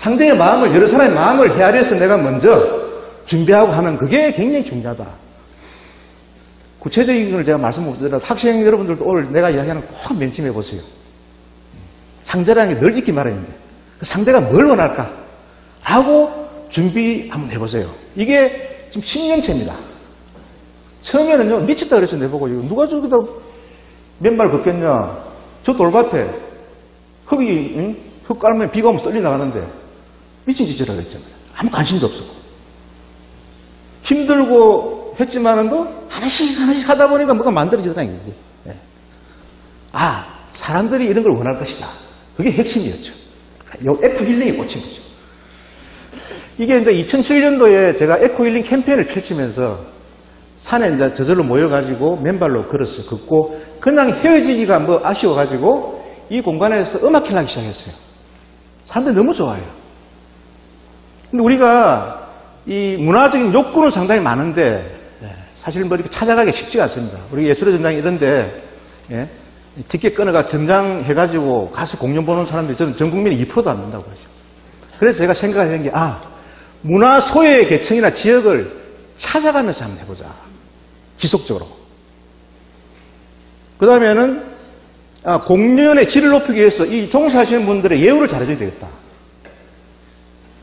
상대의 마음을, 여러 사람의 마음을 헤아려서 내가 먼저 준비하고 하는 그게 굉장히 중요하다. 구체적인 걸 제가 말씀 못 드려도 학생 여러분들도 오늘 내가 이야기하는 거 꼭 명심해 보세요. 상대라는 게 늘 있기 마련인데 그 상대가 뭘 원할까? 하고 준비 한번 해보세요. 이게 지금 10년째입니다. 처음에는요, 미쳤다 그랬죠, 내보고. 누가 저기다 맨발 걷겠냐? 저 돌밭에 흙 깔면 비가 오면 썰리 나가는데 미친 짓이라 그랬잖아요. 아무 관심도 없었고. 힘들고 했지만은 하나씩 하다 보니까 뭐가 만들어지더라는 게. 예. 아, 사람들이 이런 걸 원할 것이다. 그게 핵심이었죠. 요 에코힐링이 꽂힌 거죠. 이게 이제 2007년도에 제가 에코힐링 캠페인을 펼치면서 산에 이제 저절로 모여가지고 맨발로 걸었어요. 걷고 그냥 헤어지기가 뭐 아쉬워가지고 이 공간에서 음악회를 하기 시작했어요. 사람들이 너무 좋아해요. 근데 우리가 이 문화적인 욕구는 상당히 많은데 사실 뭐 이렇게 찾아가기 쉽지가 않습니다. 우리 예술의 전당 이런데 티켓 끊어가 전장해가지고 가서 공연 보는 사람들이 저는 전 국민의 2%도 안 된다고 하죠. 그래서 제가 생각하는 게 문화 소외 계층이나 지역을 찾아가면서 한번 해보자. 지속적으로. 그 다음에는 공연의 질을 높이기 위해서 이 종사하시는 분들의 예우를 잘해줘야 되겠다.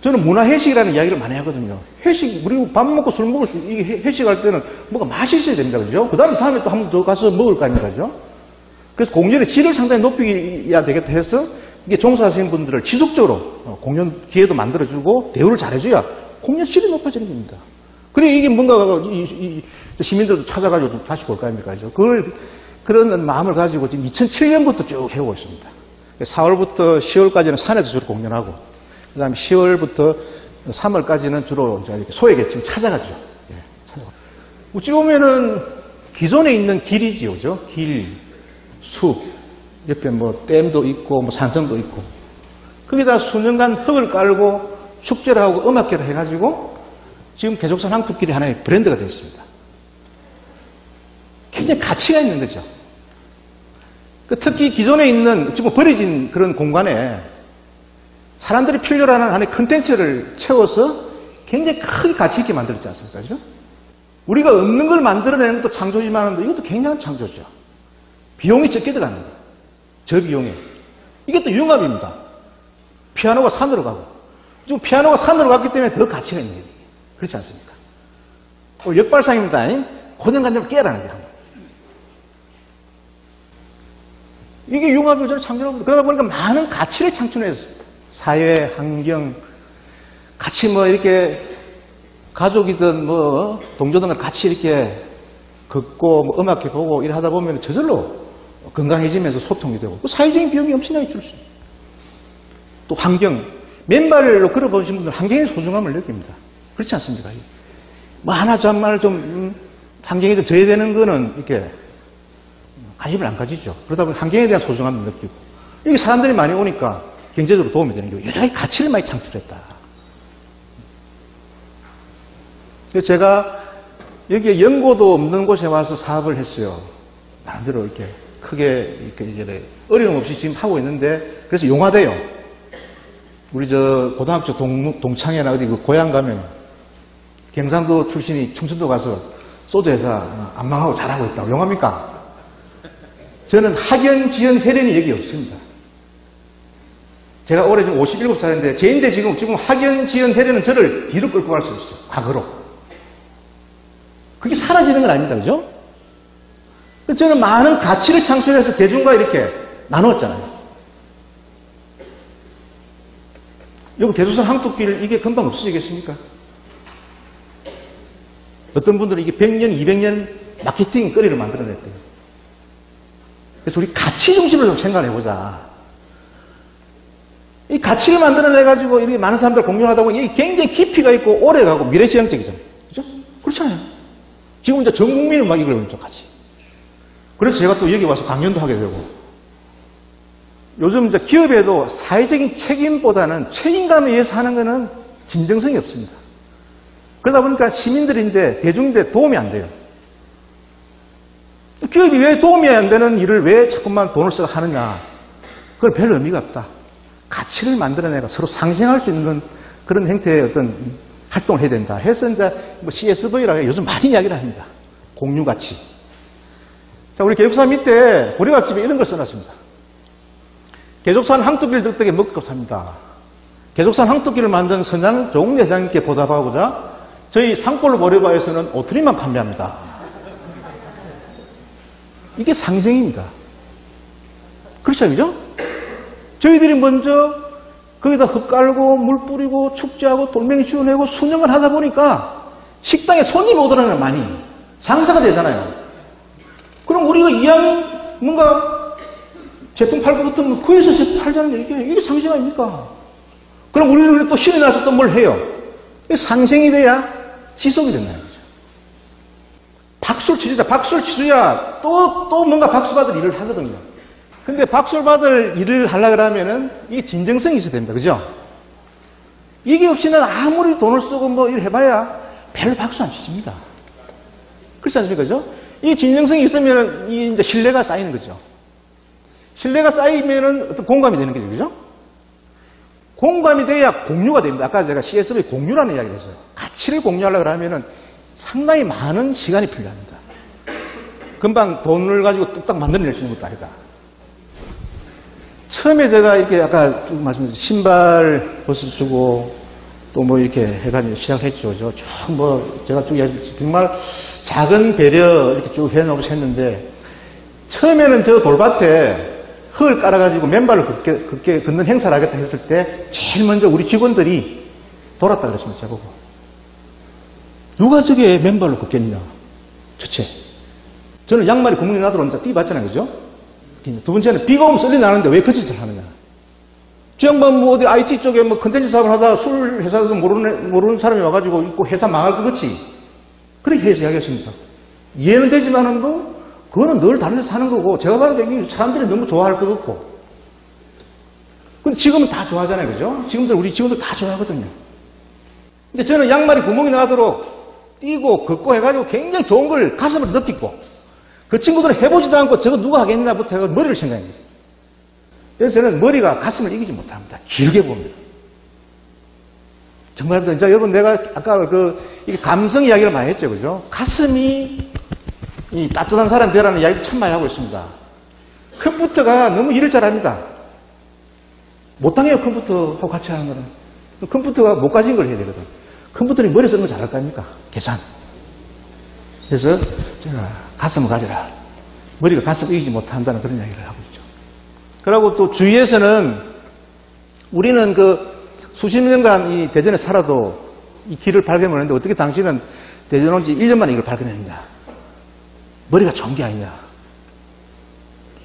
저는 문화회식이라는 이야기를 많이 하거든요. 회식, 우리 밥 먹고 술 먹을 수, 이게 회식할 때는 뭐가 맛이 있어야 됩니다. 그죠? 그 다음에 또 한 번 더 가서 먹을 거 아닙니까? 그죠? 그래서 공연의 질을 상당히 높여야 되겠다 해서 이게 종사하시는 분들을 지속적으로 공연 기회도 만들어주고 대우를 잘해줘야 공연 질이 높아지는 겁니다. 그래, 이게 뭔가 시민들도 찾아가지고 다시 볼 거 아닙니까? 그죠? 그런 마음을 가지고 지금 2007년부터 쭉 해오고 있습니다. 4월부터 10월까지는 산에서 주로 공연하고, 그 다음에 10월부터 3월까지는 주로 이제 이렇게 소외계층 찾아가죠. 어찌 보면은 기존에 있는 길이지요, 그죠? 길, 숲, 옆에 뭐 댐도 있고, 뭐 산성도 있고, 거기다 수년간 흙을 깔고 축제를 하고 음악회를 해가지고 지금 개족산 항토길이 하나의 브랜드가 되어 있습니다. 굉장히 가치가 있는 거죠. 특히 기존에 있는 지금 버려진 그런 공간에 사람들이 필요로 하는 하나의 컨텐츠를 채워서 굉장히 크게 가치 있게 만들었지 않습니까? 그죠? 우리가 없는 걸 만들어내는 것도 창조지만 이것도 굉장한 창조죠. 비용이 적게 들어가는 거예요. 저비용에. 이게 또 융합입니다. 피아노가 산으로 가고. 지금 피아노가 산으로 갔기 때문에 더 가치가 있는 거예요. 그렇지 않습니까? 역발상입니다. 고정관념을 깨라는 거예요. 이게 융합을 저는 창조하고 그러다 보니까 많은 가치를 창출했습니다. 사회, 환경, 같이 뭐 이렇게 가족이든 뭐 동료들과 같이 이렇게 걷고 뭐 음악회 보고 이래 하다 보면 저절로 건강해지면서 소통이 되고 그 사회적인 비용이 엄청나게 줄 수 있습니다. 또 환경, 맨발로 걸어보신 분들은 환경의 소중함을 느낍니다. 그렇지 않습니까? 뭐 하나 정말 좀 환경이 좀 저해되는 거는 이렇게 관심을 안 가지죠. 그러다 보니 환경에 대한 소중함을 느끼고 이게 사람들이 많이 오니까 경제적으로 도움이 되는 게 여러 가지 가치를 많이 창출했다. 그래서 제가 여기에 연고도 없는 곳에 와서 사업을 했어요. 나름대로 이렇게 크게 이렇게 어려움 없이 지금 하고 있는데 그래서 용화대요. 우리 저 고등학교 동창회나 어디 그 고향 가면 경상도 출신이 충청도 가서 소주 회사 안 망하고 잘하고 있다고 용합니까? 저는 학연, 지연, 혈연이 여기 없습니다. 제가 올해 지금 57살인데 제인데 지금 학연, 지연, 혈연은 저를 뒤로 끌고 갈 수 있어요. 과거로. 그게 사라지는 건 아닙니다. 그죠? 저는 많은 가치를 창출해서 대중과 이렇게 나누었잖아요. 여러분, 개소산 항토길 이게 금방 없어지겠습니까? 어떤 분들은 이게 100년, 200년 마케팅 거리를 만들어냈대요. 그래서 우리 가치 중심으로 좀 생각해보자. 이 가치를 만들어내가지고 이렇게 많은 사람들 공유하다 보니 이게 굉장히 깊이가 있고 오래가고 미래지향적이잖아요. 그죠? 그렇잖아요. 지금 이제 전 국민은 막 이걸 좀 같이. 그래서 제가 또 여기 와서 강연도 하게 되고. 요즘 이제 기업에도 사회적인 책임보다는 책임감에 의해서 하는 거는 진정성이 없습니다. 그러다 보니까 시민들인데, 대중인데 도움이 안 돼요. 기업이 왜 도움이 안 되는 일을 왜 자꾸만 돈을 써서 하느냐. 그건 별 의미가 없다. 가치를 만들어내고 서로 상생할 수 있는 그런 형태의 어떤 활동을 해야 된다. 해서 이제 뭐 CSV라고 요즘 많이 이야기를 합니다. 공유 가치. 자, 우리 개족사 밑에 보리밥집에 이런 걸 써놨습니다. 개족사는 항토끼를 득득에 먹고 삽니다. 개족사는 항토끼를 만든 선장 조웅래 회장님께 보답하고자 저희 산골로 보리밥에서는 오트리만 판매합니다. 이게 상생입니다. 그렇죠, 그죠? 저희들이 먼저 거기다 흙 깔고 물 뿌리고 축제하고 돌멩이 치워내고 수년을 하다 보니까 식당에 손님이 오더라고요, 많이. 장사가 되잖아요. 그럼 우리가 이왕 뭔가 제품 팔 것 같으면 거기서 제품 팔자는 게 이게 상생 아닙니까? 그럼 우리는 또 신이 나서 또 뭘 해요? 이게 상생이 돼야 지속이 된다는 거죠. 박수를 치자. 박수를 치줘야 또 뭔가 박수 받을 일을 하거든요. 근데 박수를 받을 일을 하려고 하면은 이게 진정성이 있어야 됩니다. 그죠? 이게 없이는 아무리 돈을 쓰고 뭐 일 해봐야 별로 박수 안 치십니다. 그렇지 않습니까? 그죠? 이 진정성이 있으면은 이 이제 신뢰가 쌓이는 거죠. 신뢰가 쌓이면은 어떤 공감이 되는 거죠. 그죠? 공감이 돼야 공유가 됩니다. 아까 제가 CSV 공유라는 이야기를 했어요. 가치를 공유하려고 하면은 상당히 많은 시간이 필요합니다. 금방 돈을 가지고 뚝딱 만들어낼 수 있는 것도 아니다. 처음에 제가 이렇게 아까 쭉 말씀드린 신발 벗어 주고 또 뭐 이렇게 해가지고 시작했죠. 쭉 뭐 제가 쭉 정말 작은 배려 이렇게 쭉 해놓고 했는데 처음에는 저 돌밭에 흙을 깔아가지고 맨발로 걷는 행사를 하겠다 했을 때 제일 먼저 우리 직원들이 돌았다 그랬습니다. 저보고. 누가 저게 맨발로 걷겠냐? 저체. 저는 양말이 구멍이 나도록 혼자 뛰어봤잖아요. 그죠? 두 번째는 비가 오면 썰리 나는데 왜 그 짓을 하느냐. 저 양반 뭐 어디 IT 쪽에 뭐 컨텐츠 사업을 하다가 술 회사에서 모르는 사람이 와가지고 있고 회사 망할 것 같이. 그렇게 해서 이야기했습니다. 이해는 되지만은도 그거는 늘 다른 데서 사는 거고 제가 봤을 때 사람들이 너무 좋아할 것 같고. 근데 지금은 다 좋아하잖아요. 그죠? 지금들 우리 직원들 다 좋아하거든요. 근데 저는 양말이 구멍이 나도록 뛰고 걷고 해가지고 굉장히 좋은 걸 가슴으로 느끼고 그 친구들은 해보지도 않고 저거 누가 하겠냐부터 해서 머리를 생각한 거죠. 그래서 저는 머리가 가슴을 이기지 못합니다. 길게 봅니다. 정말 이제 여러분 내가 아까 이게 감성 이야기를 많이 했죠. 그죠? 가슴이 이 따뜻한 사람 되라는 이야기를 참 많이 하고 있습니다. 컴퓨터가 너무 일을 잘합니다. 못당해요. 컴퓨터하고 같이 하는 거는. 컴퓨터가 못 가진 걸 해야 되거든. 컴퓨터는 머리 쓰는 거 잘할 거 아닙니까? 계산. 그래서 제가 가슴을 가져라. 머리가 가슴을 이기지 못한다는 그런 이야기를 하고 있죠. 그리고 또 주위에서는 우리는 수십 년간 이 대전에 살아도 이 길을 발견했는데 어떻게 당신은 대전 온 지 1년 만에 이걸 발견했냐. 머리가 좋은 게 아니냐.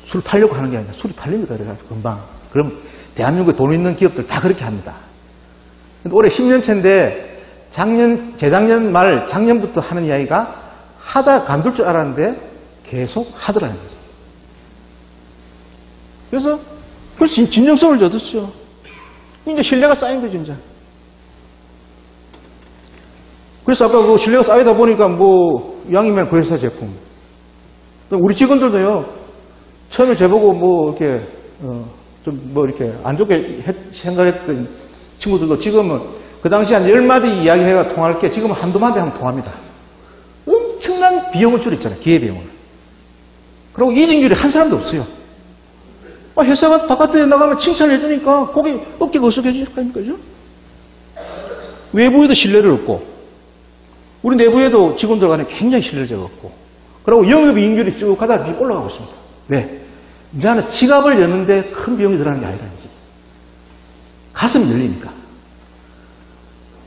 술 팔려고 하는 게 아니냐. 술이 팔립니다. 그래가지고 금방. 그럼 대한민국에 돈 있는 기업들 다 그렇게 합니다. 근데 올해 10년 차인데 재작년 말 작년부터 하는 이야기가 하다 간둘 줄 알았는데 계속 하더라는 거죠. 그래서 그래서 진정성을 얻었죠. 이제 신뢰가 쌓인 거죠, 이제. 그래서 아까 그 신뢰가 쌓이다 보니까 뭐 이왕이면 그 회사 제품. 우리 직원들도요. 처음에 저보고 뭐 이렇게 좀 뭐 이렇게 안 좋게 생각했던 친구들도 지금은 그 당시 한 10마디 이야기해가 통할 게 지금은 한두 마디 하면 통합니다. 엄청난 비용을 줄였잖아요. 기회비용을. 그리고 이직률이 한 사람도 없어요. 회사가 바깥에 나가면 칭찬해 주니까 거기 어깨가 어석해질 거 아닙니까? 그죠? 외부에도 신뢰를 얻고 우리 내부에도 직원들 간에 굉장히 신뢰를 얻고 그리고 영업이익률이 쭉 가다 올라가고 있습니다. 왜? 이제는 지갑을 여는데 큰 비용이 들어가는 게 아니라 이제 가슴이 열리니까.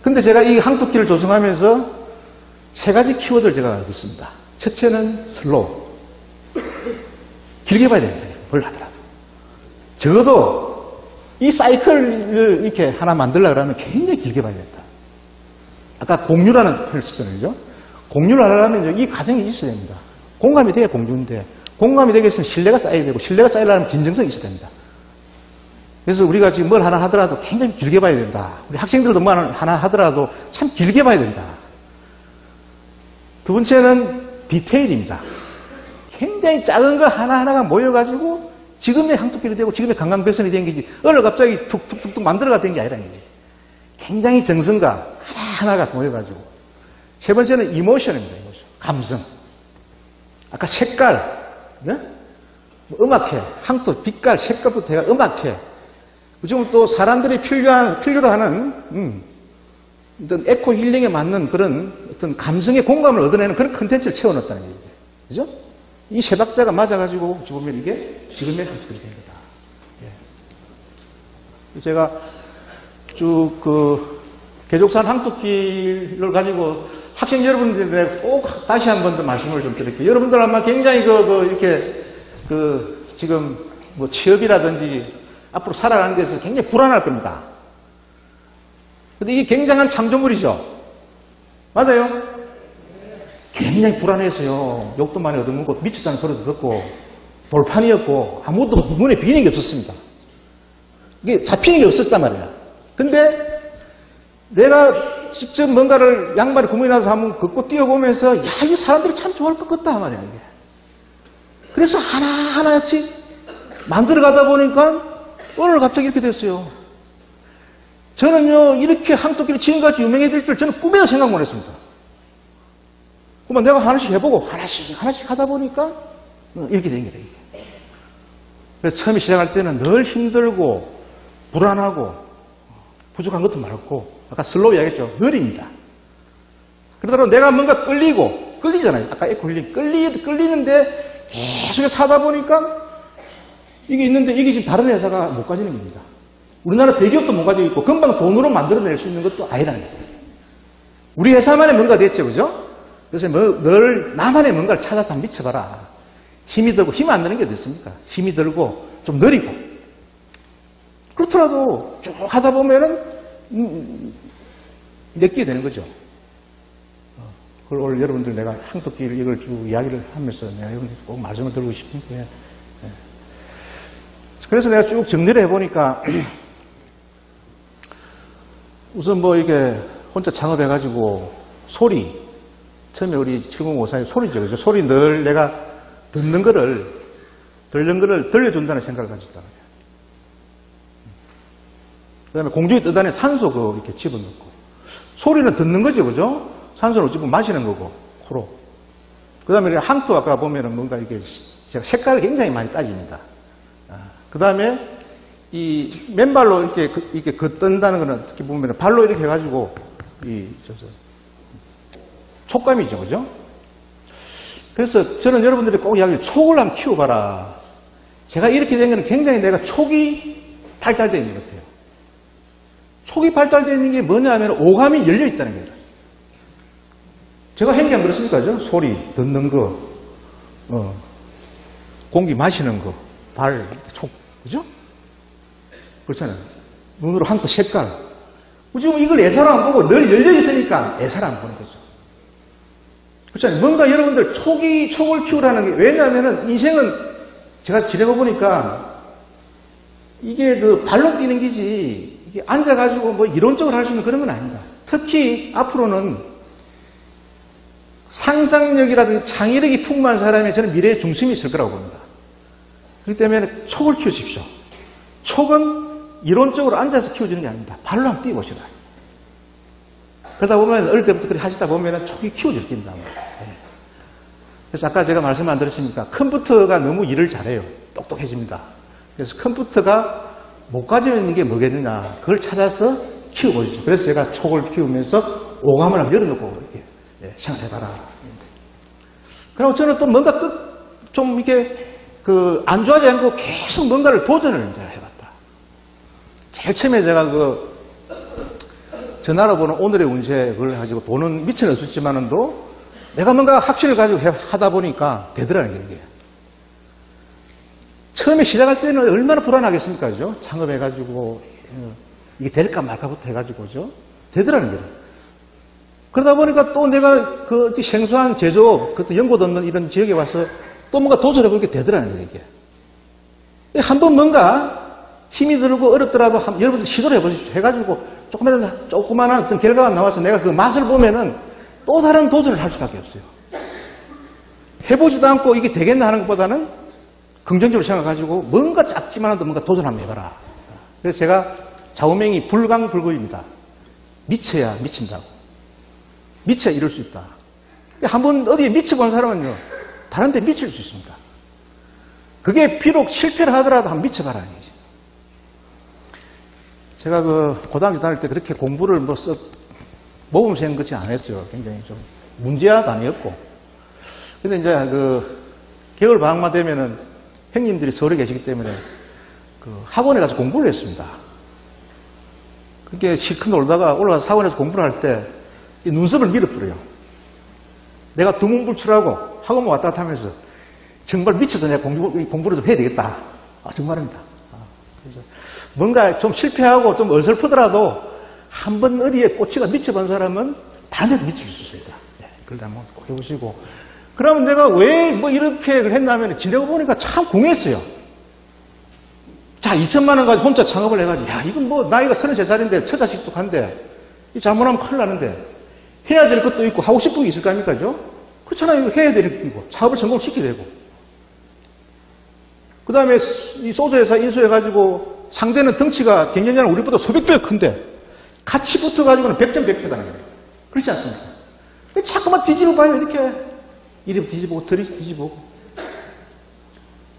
근데 제가 이 항토끼를 조성하면서 세 가지 키워드를 제가 듣습니다. 첫째는 슬로우. 길게 봐야 된다. 뭘 하더라도. 적어도 이 사이클을 이렇게 하나 만들려고 하면 굉장히 길게 봐야 된다. 아까 공유라는 표현을 쓰잖아요. 공유를 하려면 이 과정이 있어야 됩니다. 공감이 돼야 공유인데 공감이 되기 위해서는 신뢰가 쌓여야 되고 신뢰가 쌓이려면 진정성이 있어야 됩니다. 그래서 우리가 지금 뭘 하나 하더라도 굉장히 길게 봐야 된다. 우리 학생들도 뭐 하나 하더라도 참 길게 봐야 된다. 두 번째는 디테일입니다. 굉장히 작은 거 하나하나가 모여가지고 지금의 항토길이 되고 지금의 강강백선이 된 게지 어느 갑자기 툭툭툭툭 만들어가 된 게 아니라는 거지. 굉장히 정성과 하나하나가 모여가지고. 세 번째는 이모션입니다. 이모션. 감성. 아까 색깔, 네? 음악회, 항토, 빛깔, 색깔부터 제가 음악회. 요즘 또 사람들이 필요로 하는 어떤 에코 힐링에 맞는 그런 어떤 감성의 공감을 얻어내는 그런 컨텐츠를 채워넣었다는 얘기죠. 그죠? 이 세 박자가 맞아가지고 보면 이게 지금의 항토길이 된 거다. 예. 제가 쭉 계족산 항토길을 가지고 학생 여러분들에게 꼭 다시 한 번 더 말씀을 좀 드릴게요. 여러분들 아마 굉장히 이렇게 지금 뭐 취업이라든지 앞으로 살아가는 데서 굉장히 불안할 겁니다. 근데 이게 굉장한 창조물이죠. 맞아요? 굉장히 불안해서요. 욕도 많이 얻어먹고 미쳤다는 소리도 듣고 돌판이었고 아무것도 눈에 비는 게 없었습니다. 이게 잡히는 게 없었단 말이야. 근데 내가 직접 뭔가를 양말에 구멍이 나서 한번 걷고 뛰어보면서 야, 이 사람들이 참 좋아할 것 같다 말이야. 이게. 그래서 하나하나씩 만들어가다 보니까 오늘 갑자기 이렇게 됐어요. 저는요, 이렇게 항토길이 지금까지 유명해질 줄 저는 꿈에도 생각 못 했습니다. 그러면 내가 하나씩 해보고 하나씩 하다 보니까 이렇게 된 거예요. 그래서 처음에 시작할 때는 늘 힘들고 불안하고 부족한 것도 많고 아까 슬로우 이야기했죠. 느립니다. 그러다가 내가 뭔가 끌리잖아요. 아까 에코힐링 끌리는데 계속해서 하다 보니까 이게 있는데 이게 지금 다른 회사가 못 가지는 겁니다. 우리나라 대기업도 못 가지고 있고 금방 돈으로 만들어낼 수 있는 것도 아니라는 거죠. 우리 회사만의 뭔가 됐죠. 그죠? 그래서 늘 나만의 뭔가를 찾아서 미쳐봐라. 힘이 들고 힘 안 드는 게 어디 있습니까? 힘이 들고 좀 느리고 그렇더라도 쭉 하다 보면은 느끼게 되는 거죠. 그걸 오늘 여러분들 내가 항토길 이걸 쭉 이야기를 하면서 내가 여러분들 꼭 말씀을 드리고 싶은 게 그래서 내가 쭉 정리를 해보니까 우선 뭐 이게 혼자 창업해가지고 소리 처음에 우리 7054의 소리죠. 그죠? 소리 늘 내가 듣는 거를 들려준다는 생각을 가졌다. 그 다음에 공중에 떠다니는 산소 이렇게 집어넣고 소리는 듣는 거죠. 그죠? 산소는 어찌 보면 마시는 거고 코로. 그 다음에 항토 아까 보면은 뭔가 이게 제가 색깔을 굉장히 많이 따집니다. 그 다음에 이 맨발로 이렇게 걷던다는 거는 어떻게 보면 발로 이렇게 해가지고 촉감이죠. 그죠? 그래서 저는 여러분들이 꼭 이야기를 촉을 한번 키워봐라. 제가 이렇게 된 거는 굉장히 내가 촉이 발달되어 있는 것 같아요. 촉이 발달되어 있는 게 뭐냐 하면 오감이 열려 있다는 거예요. 제가 행기한 그렇습니까? 소리, 듣는 거, 공기 마시는 거, 발, 촉, 그죠? 그렇잖아요. 눈으로 항토 색깔. 지금 이걸 애사로 안 보고 늘 열려 있으니까 애사로 안 보는 거죠. 그렇잖아요. 뭔가 여러분들 촉을 키우라는 게, 왜냐하면 인생은 제가 지내고 보니까 이게 발로 뛰는 기지, 이게 앉아가지고 뭐 이론적으로 할 수 있는 그런 건 아닙니다. 특히 앞으로는 상상력이라든지 창의력이 풍부한 사람이 저는 미래의 중심이 있을 거라고 봅니다. 그렇기 때문에 촉을 키우십시오. 촉은 이론적으로 앉아서 키워지는 게 아닙니다. 발로 한번 뛰어보시라. 그러다 보면 어릴 때부터 그렇게 하시다 보면 촉이 키워질 겁니다. 그래서 아까 제가 말씀 안 드렸습니까? 컴퓨터가 너무 일을 잘해요. 똑똑해집니다. 그래서 컴퓨터가 못 가지고 있는 게 뭐겠느냐. 그걸 찾아서 키워보시죠. 그래서 제가 촉을 키우면서 오감을 한번 열어놓고 이렇게 생각해봐라. 그리고 저는 또 뭔가 좀 이렇게 안 좋아하지 않고 계속 뭔가를 도전을 이제 해봤다. 제일 처음에 제가 전화로 보는 오늘의 운세 그걸 가지고 돈은 미천은 없었지만은도 내가 뭔가 확신을 가지고 하다 보니까 되더라는 게 이게. 처음에 시작할 때는 얼마나 불안하겠습니까? 그죠? 창업해가지고 이게 될까 말까부터 해가지고 그죠? 되더라는 거예요. 그러다 보니까 또 내가 생소한 제조업, 그것도 연고도 없는 이런 지역에 와서 또 뭔가 도전해보게 되더라는 거예요, 이게. 한번 뭔가 힘이 들고 어렵더라도 여러분들 시도를 해보십시오. 해가지고 조그마한 어떤 결과가 나와서 내가 그 맛을 보면은 또 다른 도전을 할 수밖에 없어요. 해보지도 않고 이게 되겠나 하는 것보다는 긍정적으로 생각가지고 뭔가 작지만도 뭔가 도전 한번 해봐라. 그래서 제가 좌우명이 불광불급입니다. 미쳐야 미친다고. 미쳐야 이룰 수 있다. 한번 어디에 미쳐본 사람은요, 다른 데 미칠 수 있습니다. 그게 비록 실패를 하더라도 한번 미쳐봐라. 제가 고등학교 다닐 때 그렇게 공부를 모범생 같이 안 했어요. 굉장히 좀 문제아도 아니었고. 근데 이제 겨울 방학만 되면은 형님들이 서울에 계시기 때문에 학원에 가서 공부를 했습니다. 그렇게 실컷 놀다가 올라가서 학원에서 공부를 할 때 눈썹을 밀어버려요. 내가 두문불출하고 학원 왔다 갔다 하면서 정말 미쳐서 내가 공부를 좀 해야 되겠다. 정말입니다. 그래서 뭔가 좀 실패하고 좀 어설프더라도 한번 어디에 꼬치가 미쳐본 사람은 다른 데도 미칠 수 있습니다. 그걸 한번 꼭 해보시고. 그러면 내가 왜 이렇게 했냐면 지내고 보니까 참 궁했어요. 자, 2천만 원 가지고 혼자 창업을 해가지고, 야, 이건 나이가 33살인데 처자식도 한데, 이 잘못하면 큰일 나는데, 해야 될 것도 있고, 하고 싶은 게 있을 거 아닙니까? 그렇잖아요. 해야 될 것도 있고, 사업을 성공시켜야 되고. 그 다음에 이 소주회사 인수해가지고, 상대는 덩치가 경쟁자는 우리보다 수백 배 큰데, 같이 붙어가지고는 100점 100패다는 거예요. 그렇지 않습니까? 자꾸만 뒤집어봐요, 이렇게. 이리 뒤집어보고, 저리 뒤집어보고.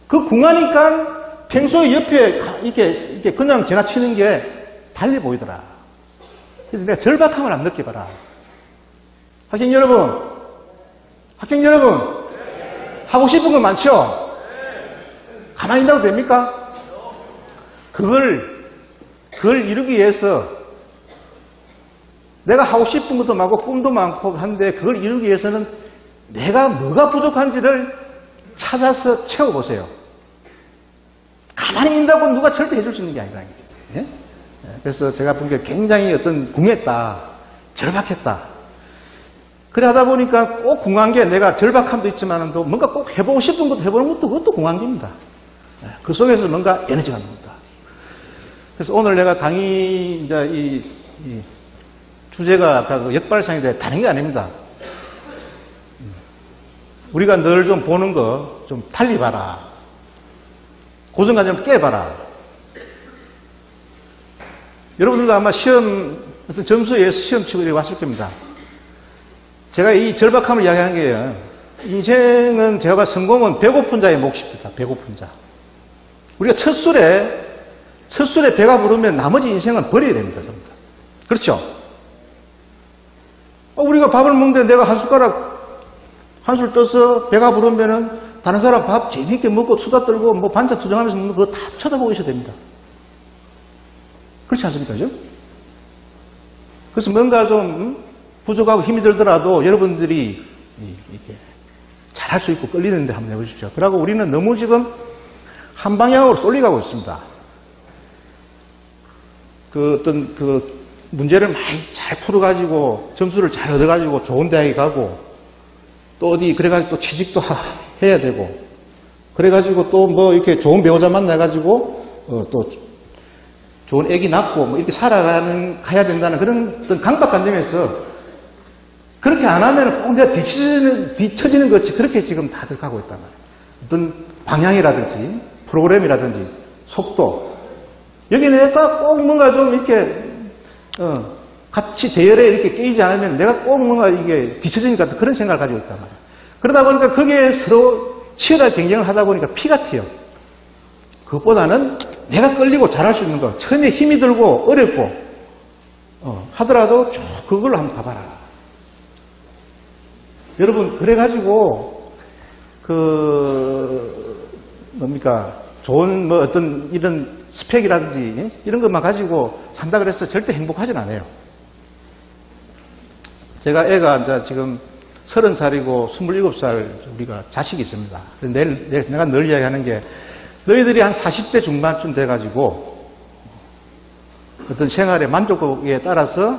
그 궁하니까, 평소에 옆에 이렇게 그냥 지나치는 게 달리 보이더라. 그래서 내가 절박함을 안 느껴봐라. 학생 여러분, 하고 싶은 거 많죠? 가만히 있다고 됩니까? 그걸 이루기 위해서 내가 하고 싶은 것도 많고 꿈도 많고 한데 그걸 이루기 위해서는 내가 뭐가 부족한지를 찾아서 채워보세요. 가만히 있다고 누가 절대 해줄 수 있는 게 아니라는 거죠. 예? 그래서 제가 본 게 굉장히 궁했다, 절박했다. 그래 하다 보니까 꼭 궁한 게 내가 절박함도 있지만 또 뭔가 꼭 해보고 싶은 것도 해보는 것도 그것도 궁한 겁니다. 그 속에서 뭔가 에너지가 나옵니다. 그래서 오늘 내가 강의 이제 이 주제가 아까 역발상에 대해 다른 게 아닙니다. 우리가 늘 좀 보는 거 좀 달리 봐라. 고정관념을 깨봐라. 여러분들도 아마 어떤 점수에 의해서 시험 치고 이렇게 왔을 겁니다. 제가 이 절박함을 이야기하는 게요. 인생은 제가 봐 성공은 배고픈 자의 몫입니다. 배고픈 자. 우리가 첫 술에 배가 부르면 나머지 인생은 버려야 됩니다. 전부 다. 그렇죠? 우리가 밥을 먹는데 내가 한 술 떠서 배가 부르면은 다른 사람 밥 재미있게 먹고 수다 떨고 반찬 투정하면서 먹는 거 그거 다 쳐다보고 있어야 됩니다. 그렇지 않습니까? 그래서 뭔가 좀 부족하고 힘이 들더라도 여러분들이 이렇게 잘할 수 있고 끌리는데 한번 해보십시오. 그러고 우리는 너무 지금 한 방향으로 쏠리가고 있습니다. 어떤 문제를 많이 잘 풀어가지고 점수를 잘 얻어가지고 좋은 대학에 가고 또 어디 그래가지고 또 취직도 해야 되고 그래가지고 또 이렇게 좋은 배우자 만나가지고 또 좋은 애기 낳고 이렇게 가야 된다는 그런 어떤 강박관념에서 그렇게 안 하면 꼭 내가 뒤처지는 것이 그렇게 지금 다들 가고 있단 말이에요. 어떤 방향이라든지 프로그램이라든지 속도 여기 내가 꼭 뭔가 좀 이렇게 같이 대열에 이렇게 끼이지 않으면 내가 꼭 뭔가 이게 뒤처지니까 그런 생각을 가지고 있단 말이에요. 그러다 보니까 거기에 서로 치열하게 경쟁을 하다 보니까 피가 튀어. 그것보다는 내가 끌리고 잘할 수 있는 거, 처음에 힘이 들고 어렵고 하더라도 쭉 그걸로 한번 가봐라. 여러분 그래가지고 좋은 어떤 이런 스펙이라든지 이런 것만 가지고 산다 그래서 절대 행복하진 않아요. 제가 애가 이제 지금 30살이고 27살 우리가 자식이 있습니다. 내가 늘 이야기하는 게 너희들이 한 40대 중반쯤 돼가지고 어떤 생활의 만족도에 따라서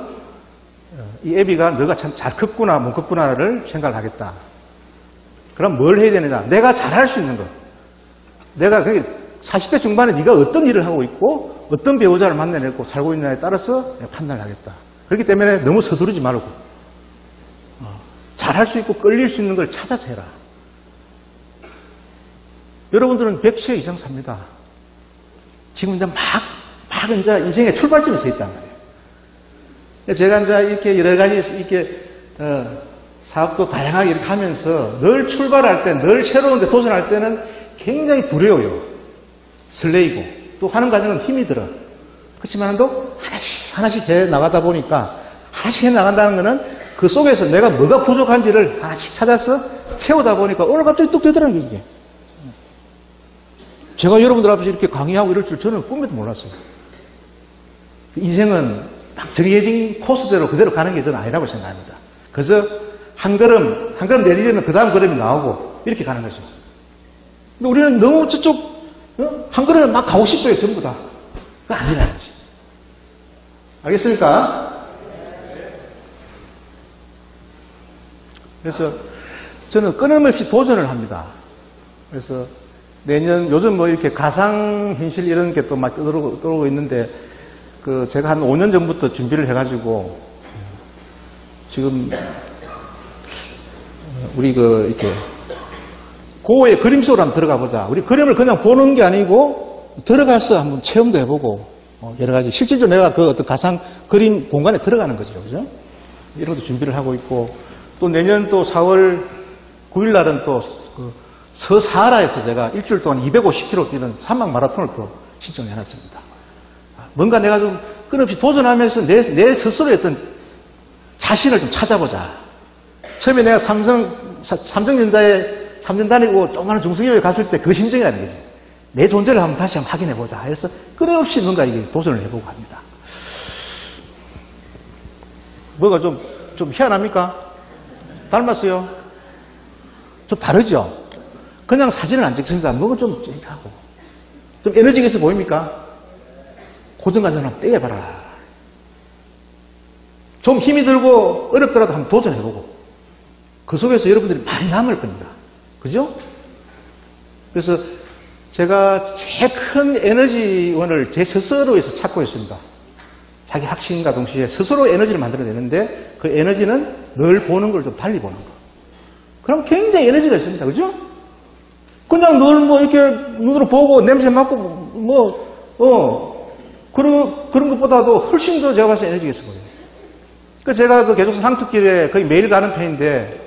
이 애비가 너가 참 잘 컸구나 못 컸구나를 생각을 하겠다. 그럼 뭘 해야 되느냐? 내가 잘할 수 있는 것. 내가 40대 중반에 네가 어떤 일을 하고 있고 어떤 배우자를 만나내고 살고 있느냐에 따라서 내가 판단을 하겠다. 그렇기 때문에 너무 서두르지 말고 잘할 수 있고 끌릴 수 있는 걸 찾아서 해라. 여러분들은 100세 이상 삽니다. 지금 이제 막 이제 인생의 출발점에 서 있단 말이에요. 제가 이제 이렇게 여러 가지 이렇게, 사업도 다양하게 이렇게 하면서 늘 출발할 때, 늘 새로운 데 도전할 때는 굉장히 두려워요. 설레이고, 또 하는 과정은 힘이 들어. 그렇지만도 하나씩 해 나가다 보니까, 하나씩 해 나간다는 거는 그 속에서 내가 뭐가 부족한지를 하나씩 찾아서 채우다 보니까 오늘 갑자기 뚝 되더라는 게 이게. 제가 여러분들 앞에서 이렇게 강의하고 이럴 줄 저는 꿈에도 몰랐어요. 인생은 막 정해진 코스대로 그대로 가는 게 저는 아니라고 생각합니다. 그래서 한 걸음 내리려면 그 다음 걸음이 나오고 이렇게 가는 거죠. 근데 우리는 너무 저쪽 한 걸음에 막 가고 싶어요. 전부 다. 그거 아니라는 거지. 알겠습니까? 그래서 저는 끊임없이 도전을 합니다. 그래서 내년 요즘 뭐 이렇게 가상현실 이런 게 또 막 떠오르고 있는데 제가 한 5년 전부터 준비를 해가지고 지금 우리 이렇게 고의 그림 속으로 한번 들어가 보자. 우리 그림을 그냥 보는 게 아니고 들어가서 한번 체험도 해보고 여러 가지 실질적으로 내가 그 어떤 가상 그림 공간에 들어가는 거죠, 그죠? 이런 것도 준비를 하고 있고 또 내년 또 4월 9일 날은 또 서사하라에서 제가 일주일 동안 250km 뛰는 사막 마라톤을 또 신청해놨습니다. 뭔가 내가 좀 끊임없이 도전하면서 내 스스로의 어떤 자신을 좀 찾아보자. 처음에 내가 삼성전자에 3년 다니고 조그마한 중소기업에 갔을 때 그 심정이라는 거지. 내 존재를 다시 한번 확인해보자. 해서 끊임없이 뭔가 이게 도전을 해보고 합니다. 뭐가 좀 희한합니까? 닮았어요? 좀 다르죠? 그냥 사진을 안 찍습니다. 뭐가 좀 하고. 좀 에너지가 있어 보입니까? 고정관절 한번 떼어봐라. 좀 힘이 들고 어렵더라도 한번 도전해보고. 그 속에서 여러분들이 많이 남을 겁니다. 그죠? 그래서 제가 제일 큰 에너지원을 제 스스로에서 찾고 있습니다. 자기 확신과 동시에 스스로 에너지를 만들어내는데 그 에너지는 늘 보는 걸 좀 달리 보는 거. 그럼 굉장히 에너지가 있습니다. 그죠? 그냥 늘 뭐 이렇게 눈으로 보고 냄새 맡고 그런 것보다도 훨씬 더 제가 봐서 에너지가 있어 보여요. 그 제가 그 계속 상특길에 거의 매일 가는 편인데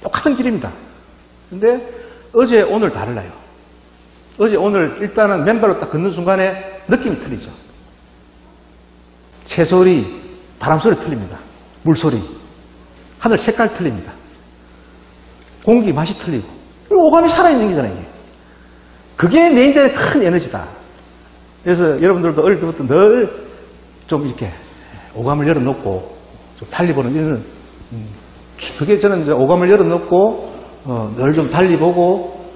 똑같은 길입니다. 근데 어제 오늘 달라요. 어제 오늘 일단은 맨발로 딱 걷는 순간에 느낌이 틀리죠. 새소리, 바람소리 틀립니다. 물소리, 하늘 색깔 틀립니다. 공기 맛이 틀리고 오감이 살아있는 거잖아요. 이게. 그게 내 인생의 큰 에너지다. 그래서 여러분들도 어릴 때부터 늘 좀 이렇게 오감을 열어놓고 좀 달리 보는 이런 그게 저는 이제 오감을 열어놓고 늘 좀 달리 보고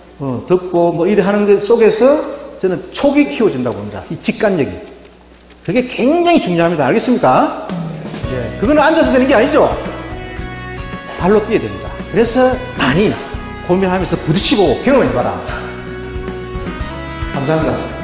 듣고 뭐 이래 하는 것 속에서 저는 촉이 키워진다고 봅니다. 이 직관력이. 그게 굉장히 중요합니다. 알겠습니까? 예. 그거는 앉아서 되는 게 아니죠. 발로 뛰어야 됩니다. 그래서 많이 고민하면서 부딪히고 경험해봐라. 감사합니다.